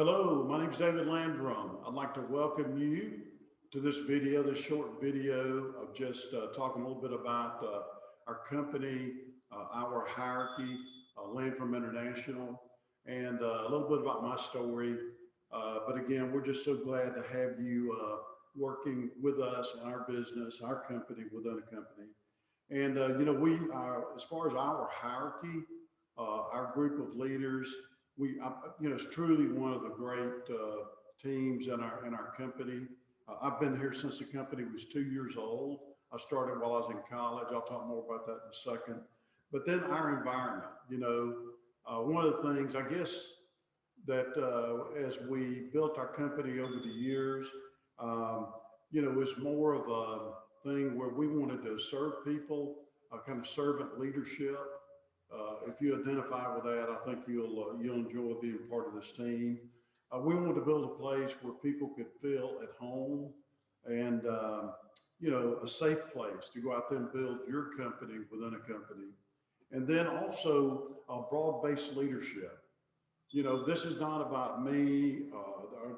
Hello, my name is David Landrum. I'd like to welcome you to this video, this short video of just talking a little bit about our company, our hierarchy, Landrum International, and a little bit about my story. But again, we're just so glad to have you working with us in our business, our company within a company. And, we are, as far as our hierarchy, our group of leaders, it's truly one of the great teams in our company. I've been here since the company was 2 years old. I started while I was in college. I'll talk more about that in a second. But then our environment, one of the things I guess that as we built our company over the years, was more of a thing where we wanted to serve people, kind of servant leadership. If you identify with that, I think you'll enjoy being part of this team. We wanted to build a place where people could feel at home and a safe place to go out there and build your company within a company. And then also broad-based leadership. This is not about me.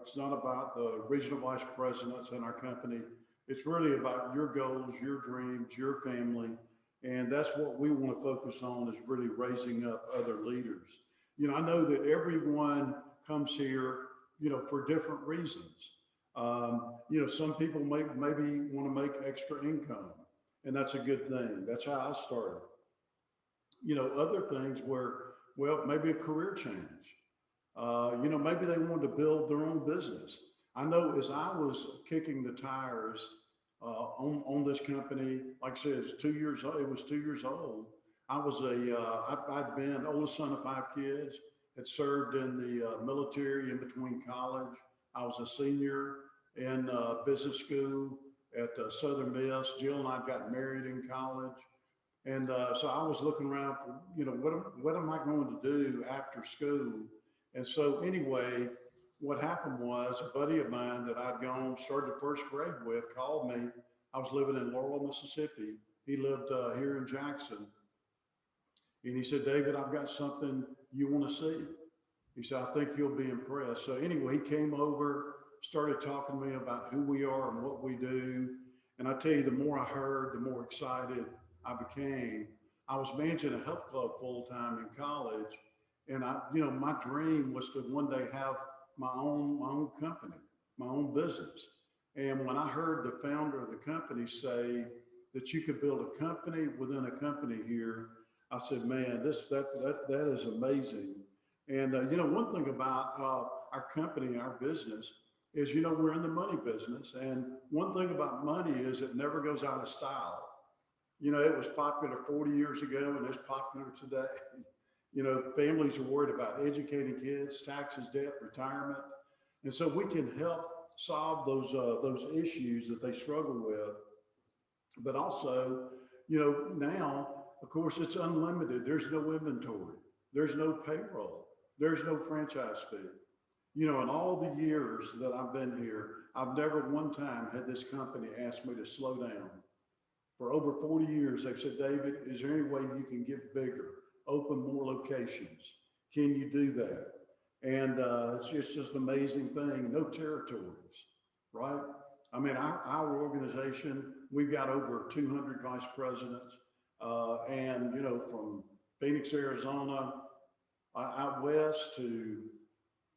It's not about the regional vice presidents in our company. It's really about your goals, your dreams, your family. And that's what we want to focus on is really raising up other leaders. I know that everyone comes here, for different reasons. Some people maybe want to make extra income, and that's a good thing. That's how I started. Other things were, well, maybe a career change. Maybe they wanted to build their own business. I know as I was kicking the tires on this company, like I said, it's 2 years old. It was 2 years old. I'd been oldest son of five kids, had served in the military in between college. I was a senior in business school at Southern Miss. Jill and I got married in college. And so I was looking around for, what am I going to do after school? And so anyway, what happened was a buddy of mine that I'd started the first grade with called me. I was living in Laurel, Mississippi. He lived here in Jackson. And he said, David, I've got something you want to see. He said, I think you'll be impressed. So anyway, he came over, started talking to me about who we are and what we do. And I tell you, the more I heard, the more excited I became. I was managing a health club full time in college. And my dream was to one day have my own company, my own business. And when I heard the founder of the company say that you could build a company within a company here, I said, man, that is amazing. And one thing about our company, our business, is we're in the money business, and one thing about money is it never goes out of style. It was popular 40 years ago, and it's popular today. Families are worried about educating kids, taxes, debt, retirement, and so we can help solve those issues that they struggle with. But also, now, of course, it's unlimited. There's no inventory. There's no payroll. There's no franchise fee. In all the years that I've been here, I've never one time had this company ask me to slow down. For over 40 years, they've said, David, is there any way you can get bigger, open more locations? Can you do that? And it's just an amazing thing. No territories, right? I mean, our organization, we've got over 200 vice presidents. And, from Phoenix, Arizona, out west to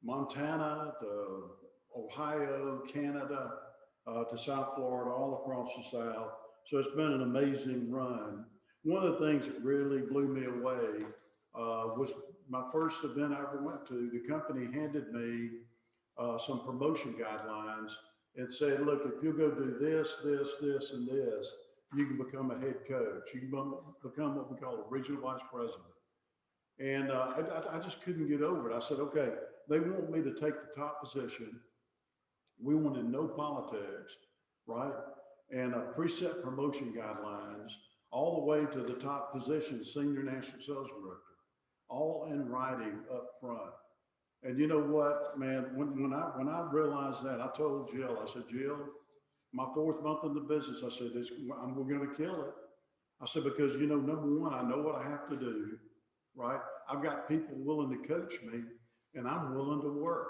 Montana, to Ohio, Canada, to South Florida, all across the South. So it's been an amazing run. One of the things that really blew me away was my first event I ever went to. The company handed me some promotion guidelines and said, look, if you'll go do this, this, this, and this, you can become a head coach. You can become what we call a regional vice president. And I just couldn't get over it. I said, okay, they want me to take the top position. We wanted no politics, right? And preset promotion guidelines all the way to the top position, senior national sales director, all in writing up front. And you know what, man, when I realized that, I told Jill, I said, Jill, my fourth month in the business, I said, we're going to kill it. I said, because, number one, I know what I have to do, right? I've got people willing to coach me, and I'm willing to work.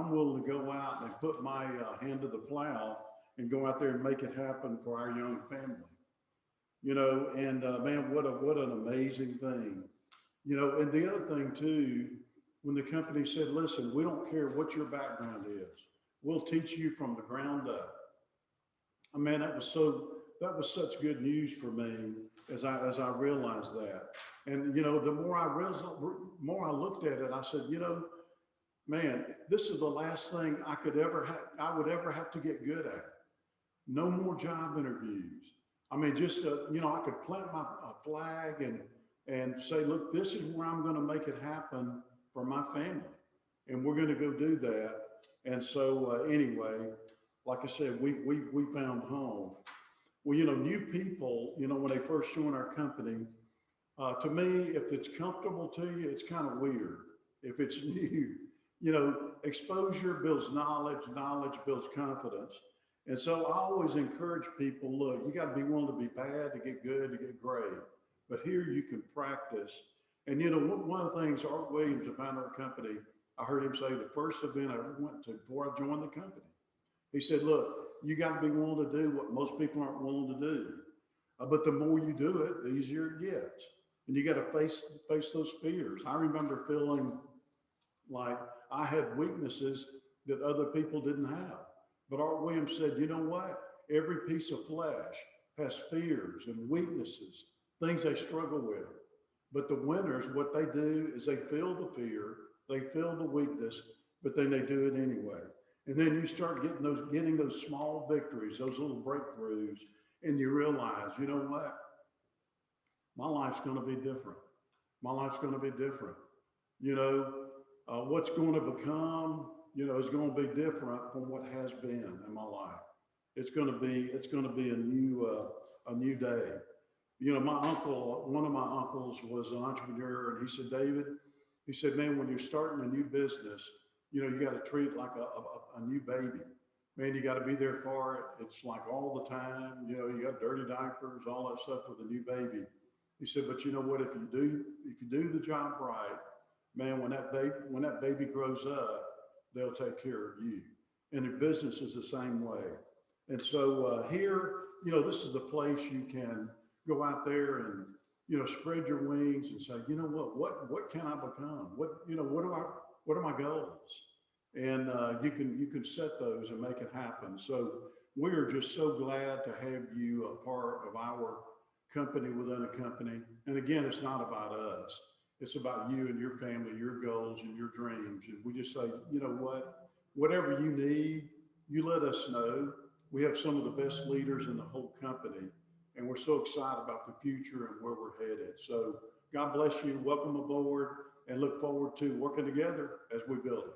I'm willing to go out and put my hand to the plow and go out there and make it happen for our young family. And man, what an amazing thing. And the other thing too, when the company said, listen, we don't care what your background is, we'll teach you from the ground up. I mean, that was such good news for me as I realized that. And the more I looked at it, I said, man, this is the last thing I would ever have to get good at. No more job interviews. I mean, just I could plant my flag and say, look, this is where I'm going to make it happen for my family, and we're going to go do that. And so anyway, like I said, we found home. Well, new people, when they first join our company, to me, if it's comfortable to you, it's kind of weird. If it's new, exposure builds knowledge, knowledge builds confidence. And so I always encourage people, look, you got to be willing to be bad to get good, to get great. But here you can practice. And one of the things Art Williams, the founder of our company, I heard him say the first event I ever went to before I joined the company. He said, look, you got to be willing to do what most people aren't willing to do. But the more you do it, the easier it gets. And you got to face those fears. I remember feeling like I had weaknesses that other people didn't have. But Art Williams said, you know what? Every piece of flesh has fears and weaknesses, things they struggle with. But the winners, what they do is they feel the fear, they feel the weakness, but then they do it anyway. And then you start getting those small victories, those little breakthroughs, and you realize, you know what? My life's going to be different. My life's going to be different. What's going to become, is going to be different from what has been in my life. It's going to be a new day. My uncle, one of my uncles was an entrepreneur, and he said, David, he said, man, when you're starting a new business, you got to treat it like a new baby. Man, you got to be there for it. It's like all the time, you got dirty diapers, all that stuff with a new baby. He said, but you know what, if you do the job right, man, when that baby grows up, they'll take care of you. And your business is the same way. And so here, this is the place you can go out there and, spread your wings and say, you know what can I become? What are my goals? And you can set those and make it happen. So we are just so glad to have you a part of our company within a company. And again, it's not about us. It's about you and your family, your goals and your dreams. And we just say, you know what, whatever you need, you let us know. We have some of the best leaders in the whole company, and we're so excited about the future and where we're headed. So God bless you. Welcome aboard, and look forward to working together as we build it.